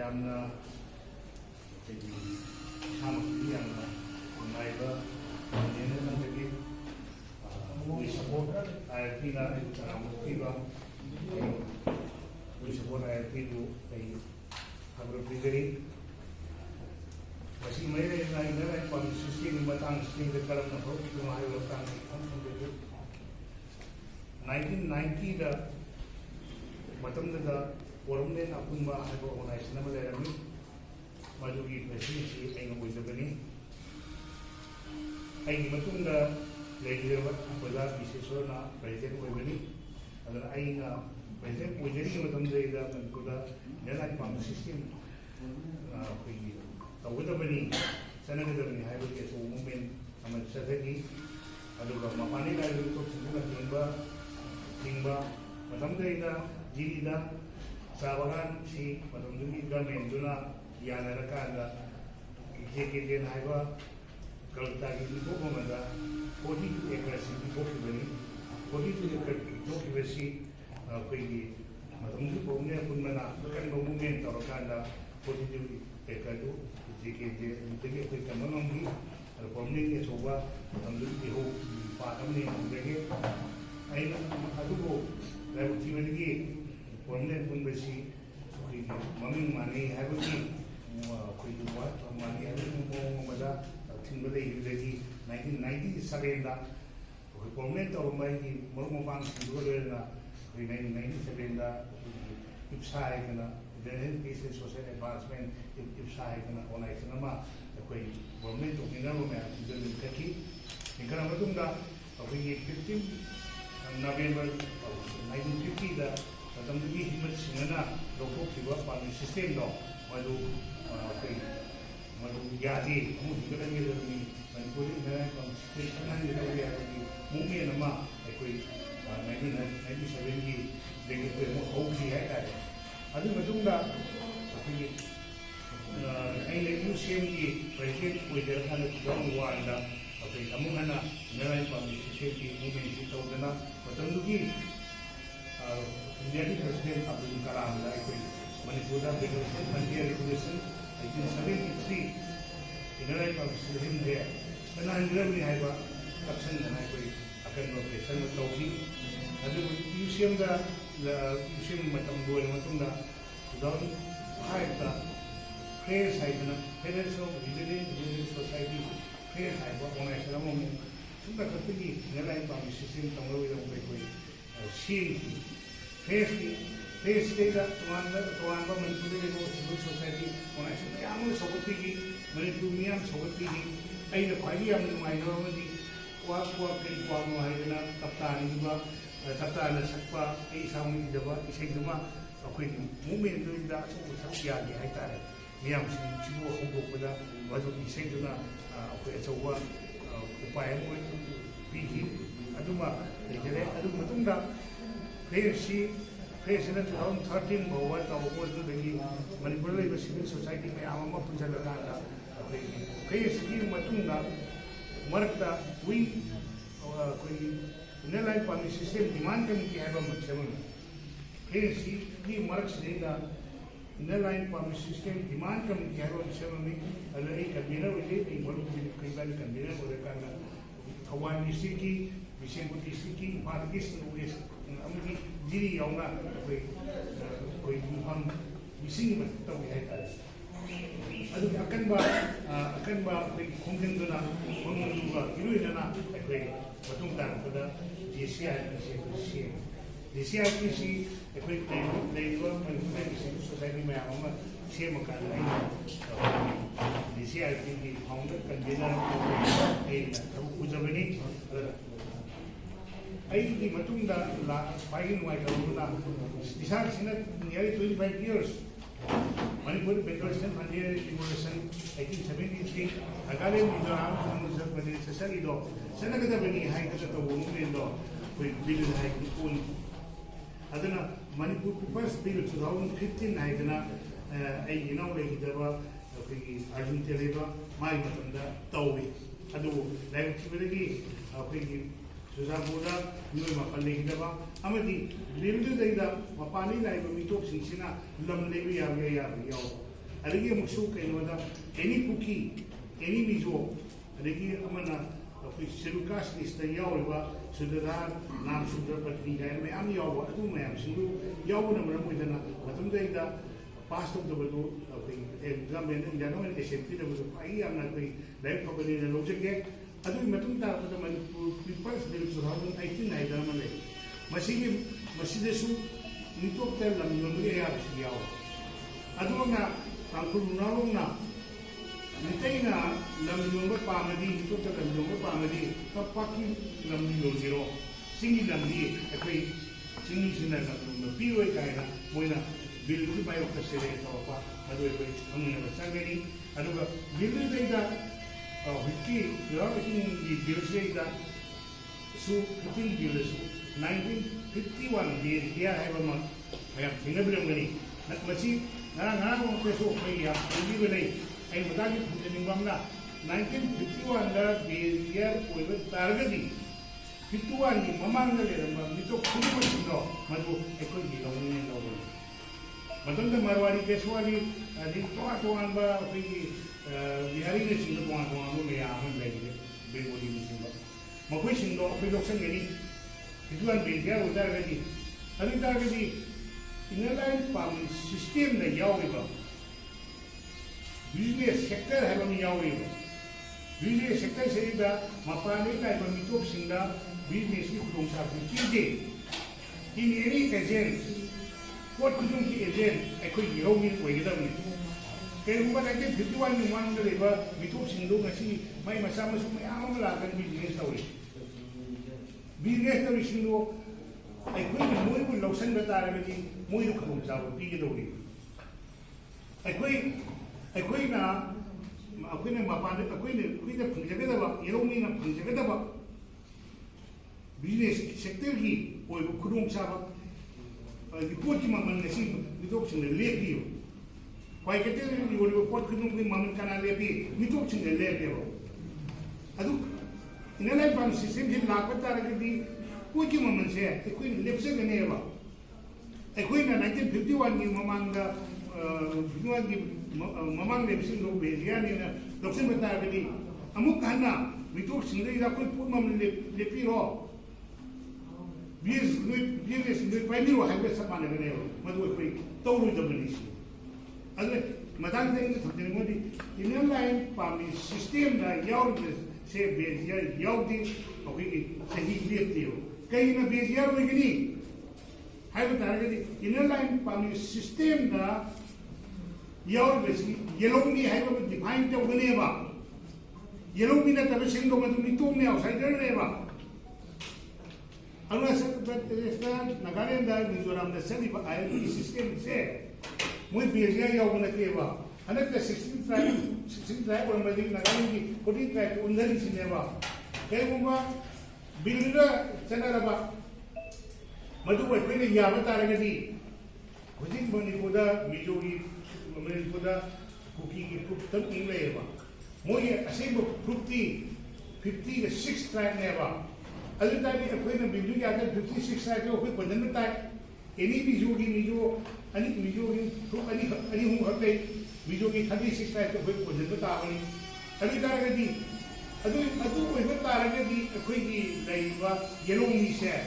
yamna samaki yamna naiba nene nandagi we support ILP na thoumeesingna we support ILP to a habro masih may na pang-system matang system de kalam na ho kung ayaw tang 1990 da matam da forum ne apun ba ha ko organize na mala rami madugi presidency ay no wida bani ay matum da leader wa bala bisesor na president ko bani adana ay na president ko jeri matam da man ko da nela pang system ko tawuda bani sanaga da bani hayo ke so movement amal sadagi aduga mapani la ko singula tingba matam da ida jiri da sabagan si matam dumi government duna yana rakanda JKD haiba kalta ki ko manda 42 acres ki ko bani 42 acres ki besi ko yi matam du ko ne punna kan movement tarakanda 42 acres do JKD tege ko kamanongi performing so wa matam du ki ho pa tamne tege aina adugo labu tiwagi permanent pun besi mami mani habuki koi duwa mani habuki mo mada tinbale yudagi 1997 da koi permanent or mai ki mormo pang duwa na koi 1997 da ILPs kana then peace and social advancement ILPs kana onai kana ma koi permanent to kinga mo ma jilin kaki ikana madunga koi 15 November 1950 da matamdagi himmatsingna lopokhiba party system do madu yadi amu higalangi ni manipuri na constitution ni da yadi movement ama koi 1997 gi dege ko mo hauki hai ta adu madunga koi ai le museum gi president ko der kana dong wanda okay amu ana nalai party system gi movement ki tawdana matamdagi Indian President Abdul Kalam da koi Manipur da regulation 1973 inalai pa system de kana handle ni haiba action na koi akan operation ma tawhi adu museum da museum matam do matum da 2005 da prayer site na Federation of Religious Society prayer site ba onai salamo sunda katigi inalai pa system tanglo da koi she face data Manipur civil society on a Yamu Sopati, Manipurian Sopati, I the Padiam in my normally was working for Mahina, Taptaniba, Taptana Sakpa, a sound Deva, Iseguma, a quick movement doing that, Yagi, Haitare, Miam, Chibu, Phongdokpa, what would be Seguna, Pesawa, Upayamo, Piki, Aduma, Adumatunda. President 2013 bahwa tahu itu bagi Manipur da civil society me amama punjalakanda segi matunda marta we koi nilai party system demand committee haba macam segi marks deda nilai party system demand committee haba macam ni ada convenor wajib baru kaiban convenor boleh karena kawan distriki Bisengpur distriki parkis nulis amagi diri yauna koi muham bising betul ya adu akan ba koi kongen dona kongen juga iru ina koi betul tan pada DCIPC koi legal management society me ama se makan lain DCIPC founder convenor tabu ujabani I matunda la pagin wai kauna disar sina nearly 25 years Manipur Federation Funded Revolution 1873 agale mizoram samujat pradesh salido sanagada bani hai kata to movement do koi bill hai kun adana Manipur People's Bill 2015 hai dana ai inau le hidaba koi arjun teleba mai matunda tawi adu lai chibegi koi Susabuda, New Mapale Hidaba, Amadi, Limdu Dada, Mapani, like Mitok Sina, Lum Levi Avia, adagi amusu kainoda any cookie any mizo adagi amana schedule caste list yauriba sudadar nam sudra patni ga me am yawa adu me am sindu yawa na maram idana matam da past of the badu exam and jano and SMP da badu ai am na koi life company na logic ke adu matum ta pada Manipur people's bill 2018 ai da male masigi masidesu nitop tel lam nomri ya yawa adu na angkul na Nitaina lam yomba pamadi to ta lam yomba pamadi ta paki lam yoziro singi lam di akai singi sina ta no piwe kaina moina bil ku bayo ka sere ta pa adu e amuna ba sangani adu ga bil de da wiki yo di bil se da su putin bil su 1951 bil dia hai ba ma ayam singa bilam gani nak masi na mo peso kai ya di benai ai madagi ningwamna 1951 da year oiba targadi 51 ni mamanga le ramba mito khuma sindo madu ekoi gi lawni lawo madanda marwari keswali adi to anba bi bihari ne sindo to anu le ahan le bengoli ni sindo makoi sindo bi loksan gani 51 bi ga utargadi ari targadi inline pam system na yawiba business sector hai bami yawi business sector se da mapane kai bami top singa business ki khudong sa ki in any agent what khudong ki agent ai koi yau ni koi ga dam ni kai ba ka ke 51 ni wan da ba mi top singdo ngasi mai masa masu mai am la kan business tawi business tawi singdo ai koi ni moi bu lausan da tar ga ni moi ru khudong sa pi ga dori akwai na mapanda akwai na phangjaga ba yeromi na phangjaga ba business sector ki oi bu khudong sa ba report ki maman nasi mitok sing lepi kwai kete ni oi report khudong ki maman kana lepi mitok sing lepi ba adu inalai ban system je lakpata ra ki ko ki maman se akwai lepse gane ba akwai na 1951 ni mamanga mamang lepsin lo beliani na loksin bata gadi amuk kana mitok singdai da koi put mam lepi ro bies lui paini ro haibe sapana gane madu koi tawru da bani si adle madan de ni thakni modi inner line pami system na yaw se belia yaw di koi sahi lepti ro kai na belia ro gani haibe ta gadi inner line pami system na yaw besi yelongi hai ba define to gane ba yelongi na tabe sing do ma tu mitum ne outsider ne ba anwa sa esta nagaland da mizoram da sani ba ILP system se moi beria yaw na ke ba anak da 16 tribe or ma din nagaland ki 14 tribe undari sine ba kai ba bilda chanara ba madu ba ko ne ya ba taragadi hojin Manipur da mijogi Manipur da cookie ki group tam ingle ba moi asem group 50 ga 6 tribe ne ba alu ta ni ko na bindu ya ga 56 tribe ko ko bandan ta any mijogi mijo ani mijogi group ani hum hakte mijogi 36 tribe ko ko bandan ta ani alu ta ga di adu ko ta ga di ko gi dai ba yelongi se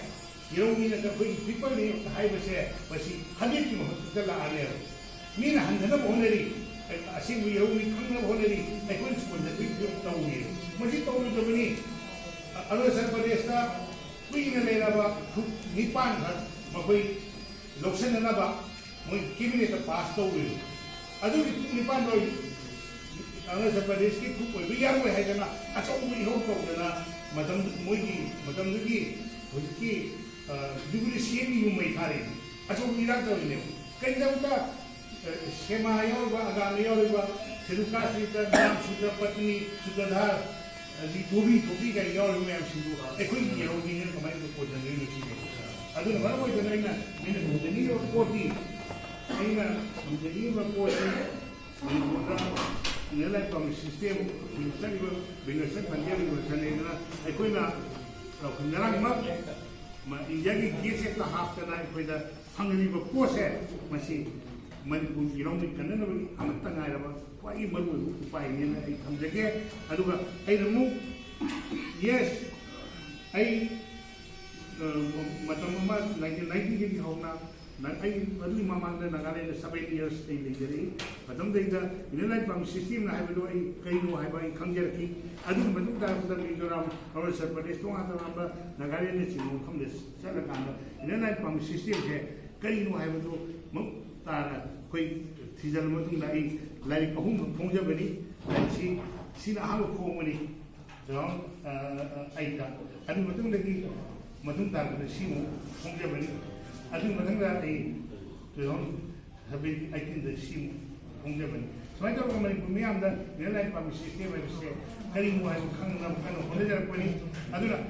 yelongi na ko people ne hai ba se basi hadit ki mo ta la ale mina handana boneri asing yelongi khangna boneri ai ko school da bi tawni moji tawni da bani alo sar padesta kuina le ba nipan ha makoi loksen na ba moi kimine ta pass tawni adu nipan roi alo sar padeski ku ko bi yang we hai dana aso mu ho ko dana madam moi gi ki dugri semi yu mai thare aso mu ira tawni ne kai da uta Shema yawa agami yawa seduka sita nam sudah patni sudah dhar di tobi ka yawa me am sindu ekoi yawa ni ne kamai ko jane ni ki adu na mara ko jane na ne ni ro ko ti aina ni ro ko ti ni ko ne la ko sistem ni sa ni benga sa panjari ko jane na ekoi na ko narang ma injagi gi se ta hafta na ekoi da hangni ko se masi Manipur Yellow Canary, Amatanga, quite Maru, fine, I come again. I do I remove. Yes, I Matamama 1980 Hona. I believe Mamma Nagare 7 years in the but some data in the from system I have a Kaino, I buy Kangaraki. I don't know that the Mizoram or separate don't have the number Nagarian is from this Salakanda. In the night from system here, Kaino have to Mutara, Quake, Tizal Matunai, like a home from Germany, and see how comedy. So, Aita. I don't know Matunta, the Simo from Germany. I think Matanga, have been, I think the Sim from Germany. So I don't know me, I'm the real public system, I say, Karim was kind of political money. I don't know.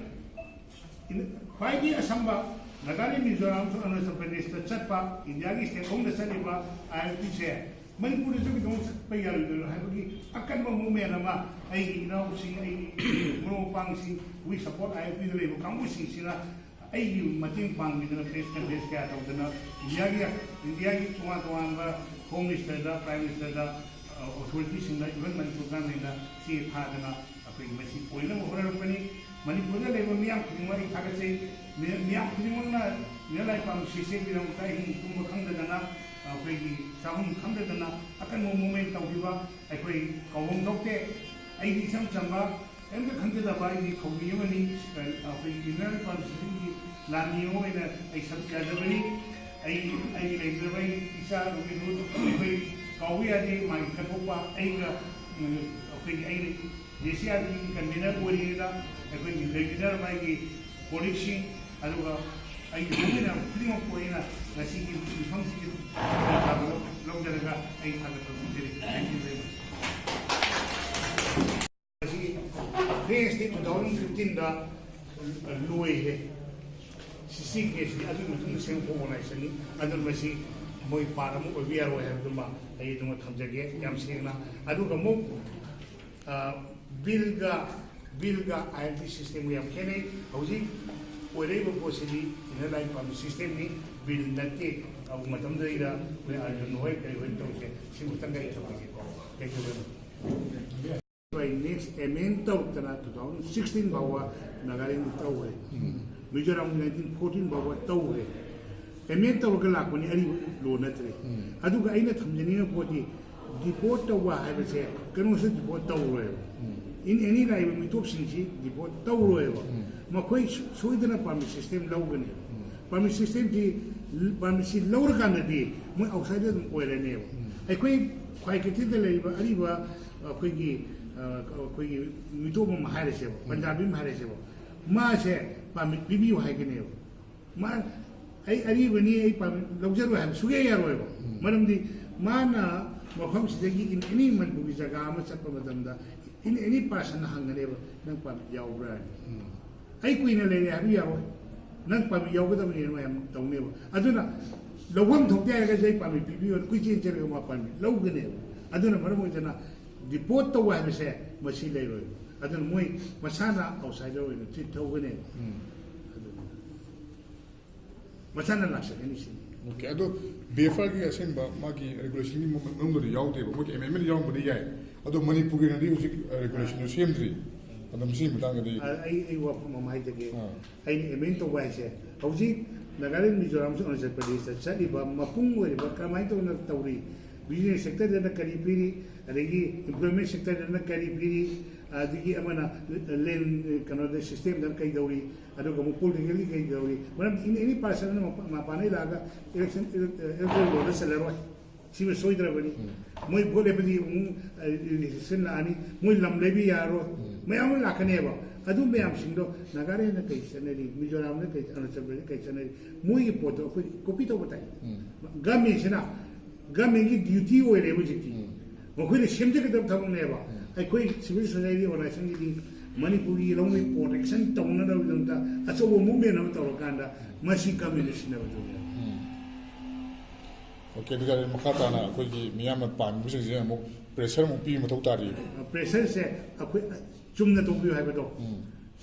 In 5 years, Samba, Nagari Mizoram, on the Minister Chapa, in Yagi State, Home the Saniba, ILP chair. Manipur is don't pay a kind of moment, I now see a no pangsi, we support ILP labor, come with Sina. I Matin Pang with the place can base cat of the India, Tuan, Home Minister, Prime Minister, authorities in the even program in the sea Hadana, a pretty messy point of Company, Manipur labor, Mia, Kumari Tagase, Mia Kumana, Nella Pam, she said, we don't tie him to Kandana, Sapam Jadhumani, I can moment of Viva, I pray, Phongdokpa, I did some Chamba. And the country that by the community of the United States, Lanio and a Sapam I like the way Isa, we are my Kapopa, Anger, of the Asia, convenor, Oina, and when you regular by the polishing, I do a primo oina, Ngasi, function, Logaraga, 800. Thank you very much. Next in 2015, the Louis Sisi case, the other same organization, other Messi, Boy Param, or we are have the ma, I don't want to get Yamsina. I do the move Bilga ILP system we have Kenny, housing, wherever possibly in the life of the system, will not take of Madame Data, where I don't know if they went to see what I'm going to Thank you very much. Next, a main talk 2016 Bawa Nagarin Tower. Mizoram 1914 Bawa Tower. A main talk Galakuni, any lonatry. Aduga Aina Tamjania body, deport Tower, I would say, can also deport Tower. In any life, we talk Sinchi, deport Tower. Maquay, Sweden Pami system, Logan. Pami system, Pami lower candy, more outside of oil and nail. I quite the labor, Ariba, Quiggy. Mitomo Maharisebo, Punjabi Maharisebo. Ma say, Pamit Bibi Haganeo. Ma, I even a luxury have Suya. Madam the Mana, Mohams in any man who is a garment Sapamadanda, in any person Hangarevo, Nampam Yaw. I queen a lady, have you Nampam Yoga in Tonevo. I don't know. The one to get a Pami Bibi or Quickie Jeremy Logan. I don't know. The port to where I say, Machine I don't know, Masana outside of the Titogan. Masana Lasha, anything. Okay, I do Befa send Maki regulation number the Yaw table, which a many young body. I do Manipur regulation, the same tree. And I'm seeing I work from my again. I mean to why I say, Hosey, Nagarin Mizoram on the police, Sadiba, Mapungo, Bakamaito, and Tauri. Business sector in the Caribbean, the employment sector in the Caribbean, the Amana lane Canada system that Kaidori, I don't go politically Kaidori. But in any person, Mapanilaga, election, the Salero, she was so driven. Muy Bolebri, Sinani, Muy Lamlebi Yaro, Mayam Lacaneva. I do me am Shindo, Nagari in the case, and Mizoram the case, and the case, and Muy Poto, Copito Botai. Gamisina. Gaming duty or everything. But when the Shimjak of Town never, I quit civil society or I think Manipuri only protection town of as a woman of Torokanda, Masi communist never do that. Okay, because Makatana, Quickie, Miyama Pan, which is a pressure of Pima Totari. Pressure said, Chumna to have a dog.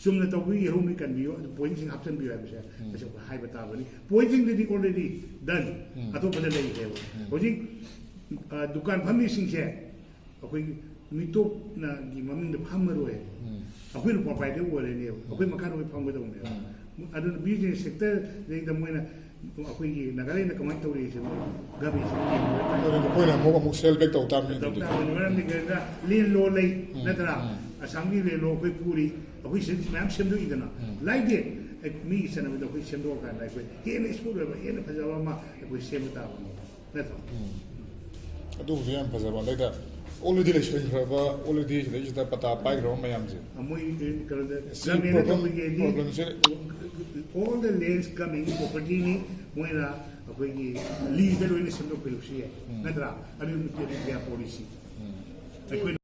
sumna tawi yerum kan biyo point sing option biyo ay bisa kasi high bata bani point sing already done ato pada lagi he hoji dukan phamni sing che akoi mito na gi maming de phamaro he akoi no papai de wore ne akoi makan oi pham do ne adun business sector de da moina akoi gi nagale na kamai tawri se gabi se ko point na mo sell back to tam ni da ngara ni ga lin lo lei na tra asangni le lo koi puri akoi se mam sem do idana like it mi se na do koi sem do kan like he ne spur ba he ne pajawa ma akoi sem ta na tra adu viam pajawa like that already le shrin khaba already le jita pata pai ro mayam je amoi kar da problem se all the lands coming property ni moina akoi gi legal in sem do pelusi na tra adu mi ya policy